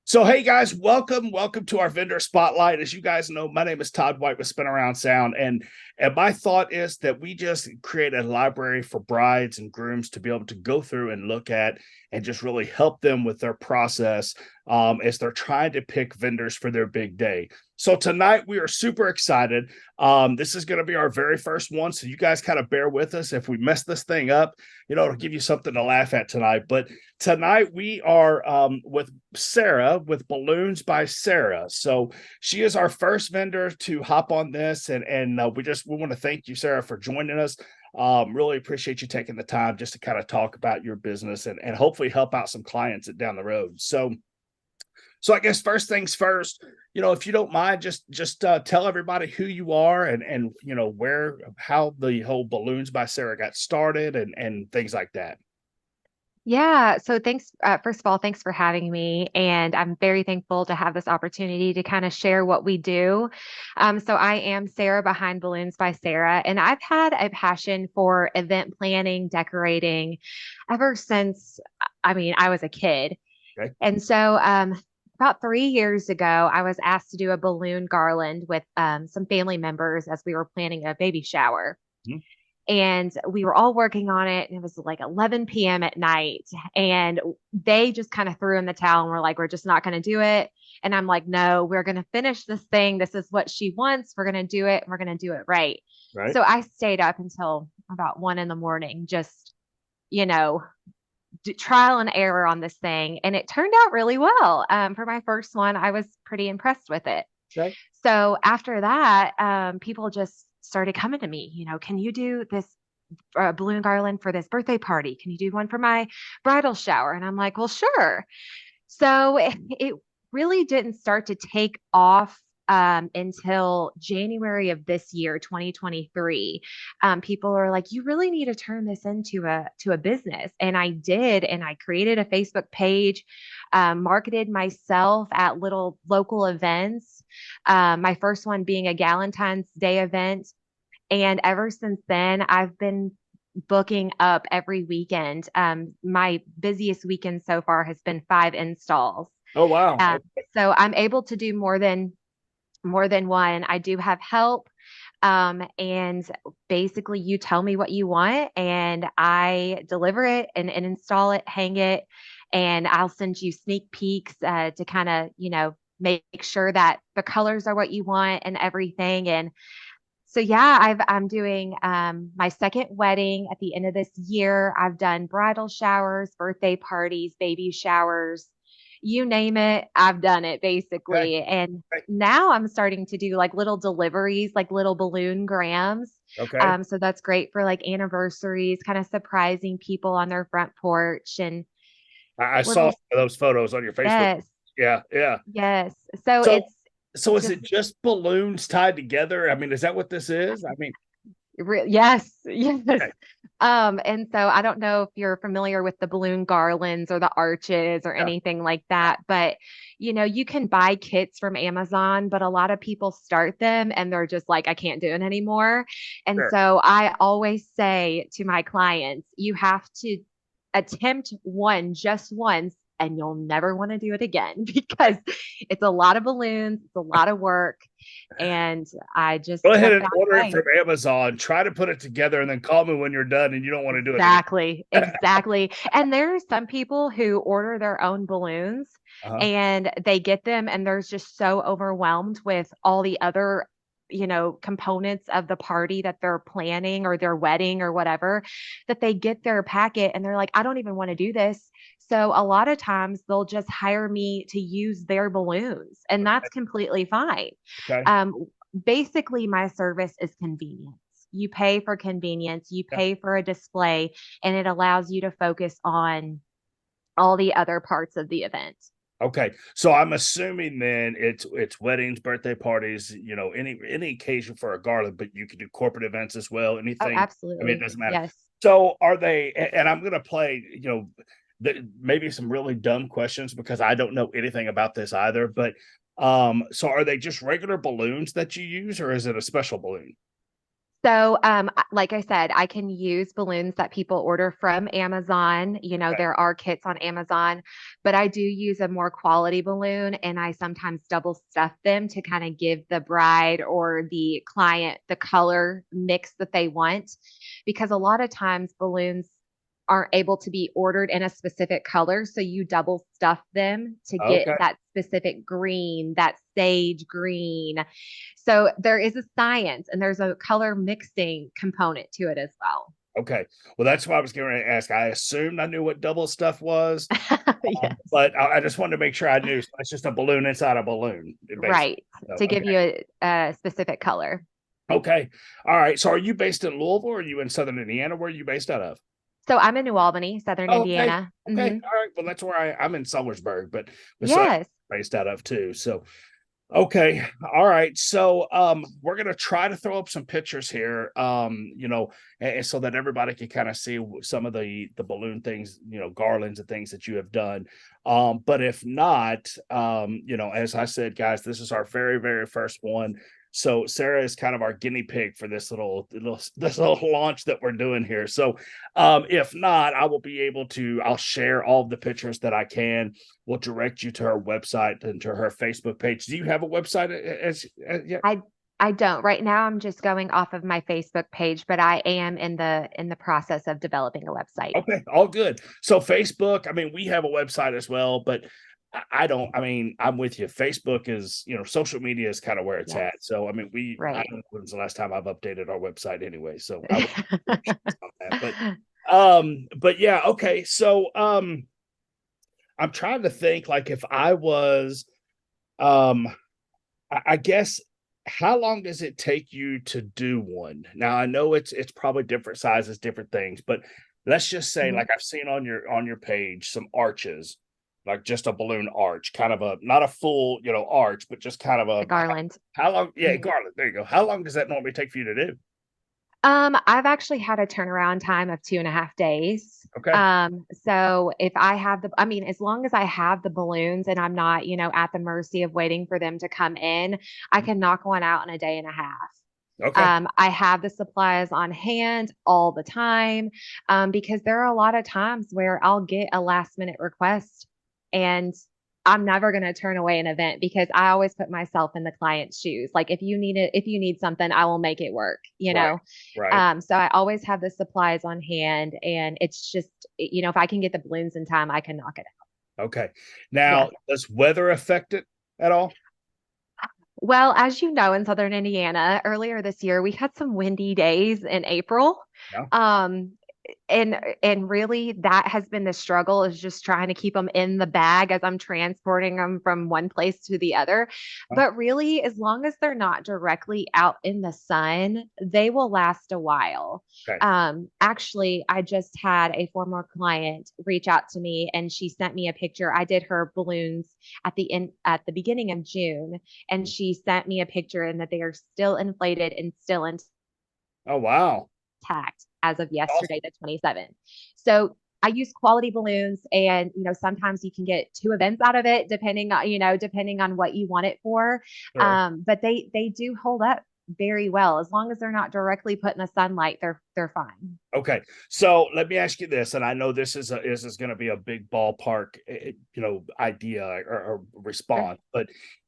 So, hey guys, welcome to our vendor spotlight. As you guys know, my name is Todd White with Spin Around Sound, and my thought is that we just create a library for brides and grooms to be able to go through and look at and just really help them with their process as they're trying to pick vendors for their big day. So tonight we are super excited. This is going to be our very first one, so you guys kind of bear with us if we mess this thing up. It'll give you something to laugh at tonight. But tonight we are with Sarah with Balloons by Sarah. So she is our first vendor to hop on this, and we want to thank you, Sarah, for joining us. Really appreciate you taking the time just to kind of talk about your business and hopefully help out some clients down the road. So I guess first things first, if you don't mind, just tell everybody who you are and how the whole Balloons by Sarah got started and things like that. Yeah. So thanks. First of all, thanks for having me. And I'm very thankful to have this opportunity to kind of share what we do. So I am Sarah behind Balloons by Sarah, and I've had a passion for event planning, decorating ever since, I was a kid. Okay. And so, about 3 years ago, I was asked to do a balloon garland with some family members as we were planning a baby shower. Mhm. And we were all working on it, and it was like 11 p.m. at night, and they just kind of threw in the towel and were like, we're just not going to do it. And I'm like, no, we're going to finish this thing. This is what she wants. We're going to do it, and we're going to do it right. Right. So I stayed up until about 1 in the morning, just, you know trial and error on this thing, and it turned out really well. For my first one, I was pretty impressed with it. Okay. So after that, people just started coming to me, can you do this balloon garland for this birthday party? Can you do one for my bridal shower? And I'm like, well, sure. So it really didn't start to take off until January of this year, 2023. People are like, you really need to turn this into a business, and I did. And I created a Facebook page, marketed myself at little local events. My first one being a Galentine's Day event, and ever since then, I've been booking up every weekend. My busiest weekend so far has been 5 installs. Oh, wow. Um, so I'm able to do more than one. I do have help. And basically you tell me what you want and I deliver it and install it, hang it, and I'll send you sneak peeks to kind of, make sure that the colors are what you want and everything. And so yeah, I'm doing my second wedding at the end of this year. I've done bridal showers, birthday parties, baby showers, you name it, I've done it Okay. basically. And now I'm starting to do like little deliveries, like little balloon grams. Okay. So that's great for like anniversaries, kind of surprising people on their front porch and I saw little, those photos on your Facebook. yes, Yeah. Yeah. yes. So So, it's so is just it just balloons tied together? I mean, is that what this is? I mean, Yes, yes. okay. And so I don't know if you're familiar with the balloon garlands or the arches or Yeah. anything like that, but you can buy kits from Amazon, but a lot of people start them and they're just like, I can't do it anymore. And Sure. so I always say to my clients, you have to attempt one just once and you'll never want to do it again because it's a lot of balloons, it's a lot of work, and I just Go ahead have and found order a it way. from Amazon. Try to put it together and then call me when you're done and you don't want to do it again. Exactly, exactly. And there are some people who order their own balloons Uh-huh. and they get them and they're just so overwhelmed with all the other, components of the party that they're planning or their wedding or whatever, that they get their packet and they're like, I don't even want to do this. So a lot of times they'll just hire me to use their balloons, and that's completely fine. Okay. Um, Basically, my service is convenience. You pay for convenience, you Yeah. pay for a display, and it allows you to focus on all the other parts of the event. Okay. So I'm assuming then it's weddings, birthday parties, any occasion for a garland, but you can do corporate events as well. Oh, Anything. I mean, it absolutely. doesn't matter. Yes. So are they? And I'm gonna play, maybe some really dumb questions because I don't know anything about this either. But so are they just regular balloons that you use, or is it a special balloon? So, like I said, I can use balloons that people order from Amazon. You know, Okay. there are kits on Amazon, but I do use a more quality balloon and I sometimes double stuff them to kind of give the bride or the client the color mix that they want. Because a lot of times balloons aren't able to be ordered in a specific color. So you double stuff them to get Okay. that specific green, that sage green. So there is a science and there's a color mixing component to it as well. Okay. Well, that's why I was going to ask. I assumed I knew what double stuff was, Yes. but I just wanted to make sure I knew. So it's just a balloon inside a balloon, basically. Right. So, To give okay. you a specific color. Okay. All right. So are you based in Louisville or are you in Southern Indiana? Where are you based out of? So I'm in New Albany, Southern Oh, okay. Indiana. Okay. Hmm. All right. Well, that's where I'm in Summersburg, but so Yes. based out of too. So okay. All right. So we're gonna try to throw up some pictures here. And so that everybody can kind of see some of the balloon things, garlands and things that you have done. But if not, as I said, guys, this is our very, very first one. So Sarah is kind of our guinea pig for this little launch that we're doing here. So if not, I'll share all of the pictures that I can. We'll direct you to her website and to her Facebook page. Do you have a website yeah? I I don't. Right now I'm just going off of my Facebook page, but I am in the process of developing a website. Okay, all good. So Facebook, I mean, we have a website as well, but I don't, I mean, I'm with you. Facebook is, social media is kind of where it's Yes. at. So, I mean, I Right. don't know when's the last time I've updated our website anyway. So I would on that. But yeah, okay. So, I'm trying to think like if I was, um, I guess how long does it take you to do one? Now I know it's probably different sizes, different things, but let's just say Mhm. like I've seen on your page some arches, like just a balloon arch, kind of a not a full, arch, but just kind of The a garland. how long, yeah, Mhm. garland. There you go. How long does that normally take for you to do? I've actually had a turnaround time of 2.5 days. Okay. So if I have I mean, as long as I have the balloons and I'm not, at the mercy of waiting for them to come in, I can knock one out in a day and a half. Okay. I have the supplies on hand all the time because there are a lot of times where I'll get a last minute request and I'm never going to turn away an event because I always put myself in the client's shoes. Like if you need something, I will make it work, you Right. know? Right. So I always have the supplies on hand and it's just, if I can get the balloons in time, I can knock it out. Okay. Now, Yes. does weather affect it at all? Well, as you know, in Southern Indiana, earlier this year, we had some windy days in April. No. Um, and really that has been the struggle is just trying to keep them in the bag as I'm transporting them from one place to the other. No? But really, as long as they're not directly out in the sun, they will last a while. Okay. Actually, I just had a former client reach out to me and she sent me a picture. I did her balloons at the beginning of June, and she sent me a picture and that they are still inflated and still Oh, wow. intact as of Awesome. yesterday, the 27th. So I use quality balloons and sometimes you can get two events out of it depending on what you want it for. Sure. But they do hold up very well as long as they're not directly put in the sunlight, they're fine. Okay, so let me ask you this, and I know this is going to be a big ballpark, idea or Sure. response. But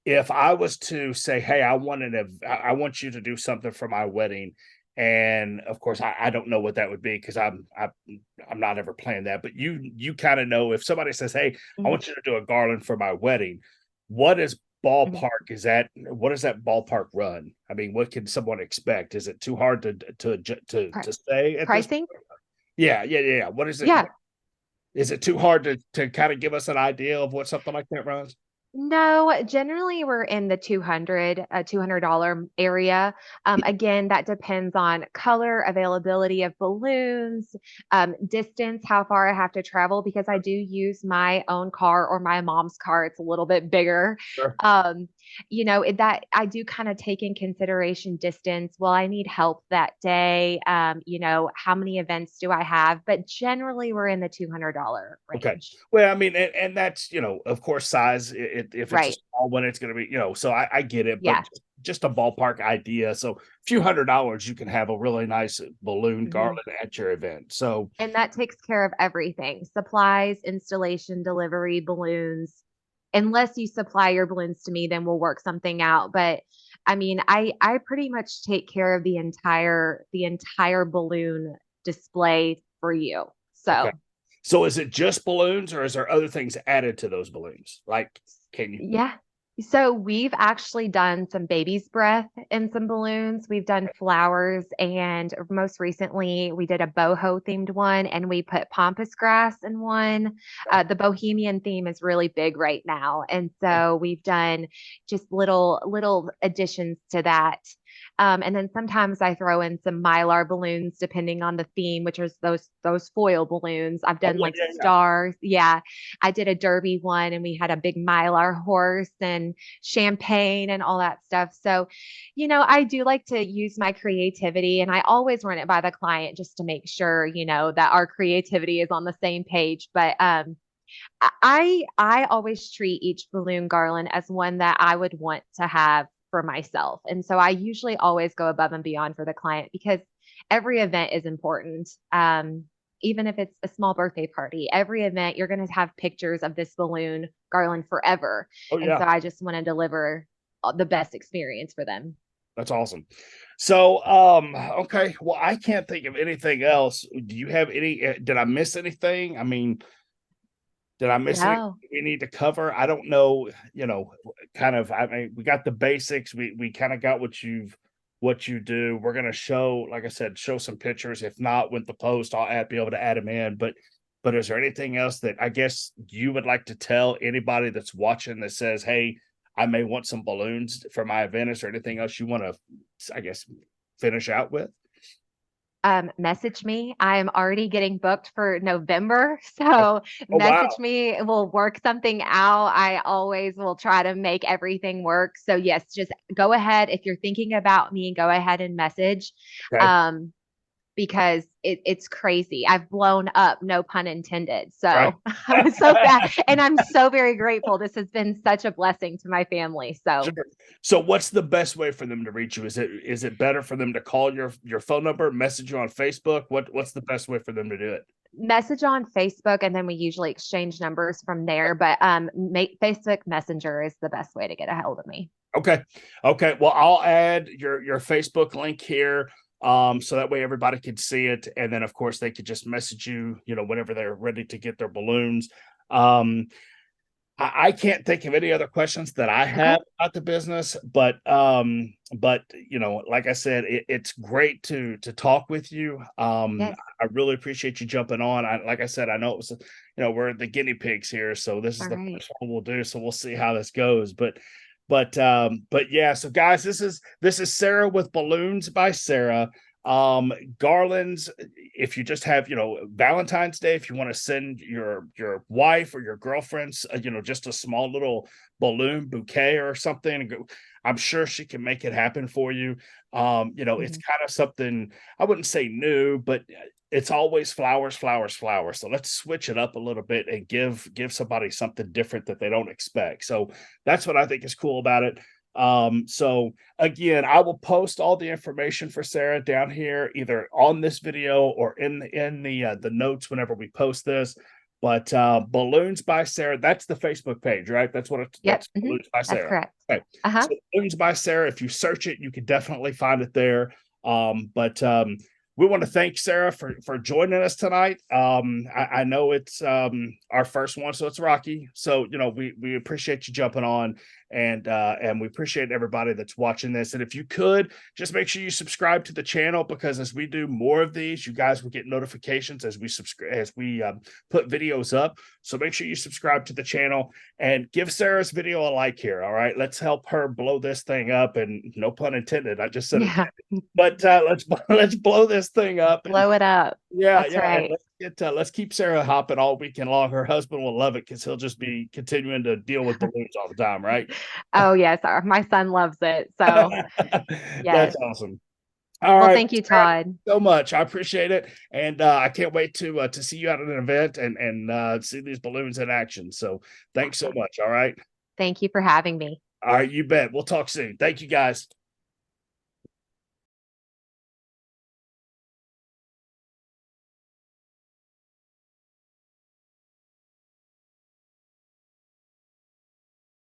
if I was to say, "Hey, I want you to do something for my wedding," and of course, I don't know what that would be because I'm not ever planning that. But you kind of know if somebody says, "Hey, I Mhm. want you to do a garland for my wedding," what is Mhm. ballpark is that? What does that ballpark run? I mean, what can someone expect? Is it too hard Pri- to say at this? Pricing? Yeah, yeah, yeah, yeah. What is it? Yeah. Is it too hard to kind of give us an idea of what something like that runs? No, generally we're in the $200 area. Again, that depends on color, availability of balloons, distance, how far I have to travel, because I do use my own car or my mom's car. It's a little bit bigger. Sure. Um, that I do kind of take in consideration distance. Well, I need help that day. How many events do I have? But generally we're in the $200 Okay. range. Well, I mean, and that's of course, size. If it's a Right. small one, it's going to be so I get it, but Yeah. just a ballpark idea. So a few $100, you can have a really nice balloon Mhm. garland at your event. So And that takes care of everything: supplies, installation, delivery, balloons. Unless you supply your balloons to me, then we'll work something out. But I mean, I pretty much take care of the entire balloon display for you. okay. So So is it just balloons, or is there other things added to those balloons? Like, can you? yeah. So we've actually done some baby's breath in some balloons. We've done flowers, and most recently we did a boho themed one, and we put pampas grass in one. The bohemian theme is really big right now, and so we've done just little additions to that. And then sometimes I throw in some mylar balloons depending on the theme, which is those foil balloons. I've Oh, done yeah, like yeah, yeah. stars. Yeah, I did a derby one, and we had a big mylar horse and champagne and all that stuff. So, I do like to use my creativity, and I always run it by the client just to make sure, that our creativity is on the same page. But I always treat each balloon garland as one that I would want to have for myself. And so I usually always go above and beyond for the client because every event is important. Even if it's a small birthday party, every event you're going to have pictures of this balloon garland forever. Oh, And yeah. so I just want to deliver the best experience for them. That's awesome. So, okay. Well, I can't think of anything else. Do you have any? Did I miss anything? I mean, did I miss anything No. we need to cover? I don't know. Kind of. I mean, we got the basics. We kind of got what you do. We're gonna show, like I said, show some pictures. If not, with the post, be able to add them in. But is there anything else that I guess you would like to tell anybody that's watching that says, "Hey, I may want some balloons for my event"? Is there anything else you want to, I guess, finish out with? Message me. I am already getting booked for November. Oh, So oh, wow. message me. We'll work something out. I always will try to make everything work. So yes, just go ahead. If you're thinking about me, go ahead and message. Okay. Um, because it's crazy. I've blown up, no pun intended. Right. So I'm so bad. And I'm so very grateful. This has been such a blessing to my family. Sure. So So what's the best way for them to reach you? Is it better for them to call your phone number, message you on Facebook? What's the best way for them to do it? message on Facebook, and then we usually exchange numbers from there. But Facebook Messenger is the best way to get a hold of me. Okay. Okay. Well, I'll add your Facebook link here. So that way everybody can see it. And then of course they could just message you, whenever they're ready to get their balloons. Um, I can't think of any other questions that I Okay. have about the business, but like I said, it's great to talk with you. Yes. I really appreciate you jumping on. Like I said, I know it was, we're the guinea pigs here, so this is All the right. first one we'll do. So we'll see how this goes. But yeah. So guys, this is Sarah with Balloons by Sarah. Garlands, if you just have, Valentine's Day, if you want to send your wife or your girlfriends, just a small little balloon bouquet or something, I'm sure she can make it happen for you. It's Mhm. kind of something, I wouldn't say new, but it's always flowers, flowers, flowers. So let's switch it up a little bit and give somebody something different that they don't expect. So that's what I think is cool about it. So again, I will post all the information for Sarah down here, either on this video or in the notes whenever we post this. But Balloons by Sarah, that's the Facebook page, right? Yep. That's Balloons by That's Sarah. correct. Okay. Uh-huh. So Balloons by Sarah, if you search it, you can definitely find it there. But we want to thank Sarah for joining us tonight. I know it's our first one, so it's rocky. So we appreciate you jumping on, and we appreciate everybody that's watching this. And if you could just make sure you subscribe to the channel, because as we do more of these, you guys will get notifications as we subscribe, as we put videos up. So make sure you subscribe to the channel and give Sarah's video a like here. All right, let's help her blow this thing up. And no pun intended. I just said it. Yeah. But let's blow this thing up. And Blow it up. yeah, That's yeah, and right. let's keep Sarah hopping all weekend long. Her husband will love it because he'll just be continuing to deal with balloons all the time, right? Oh, yes. My son loves it. So, That's yes. awesome. All Well, right, thank you, Sarah, Todd. so much. I appreciate it, and I can't wait to see you at an event and see these balloons in action. So thanks so Awesome. much. All right, Thank you for having me. all right, you bet. We'll talk soon. Thank you, guys.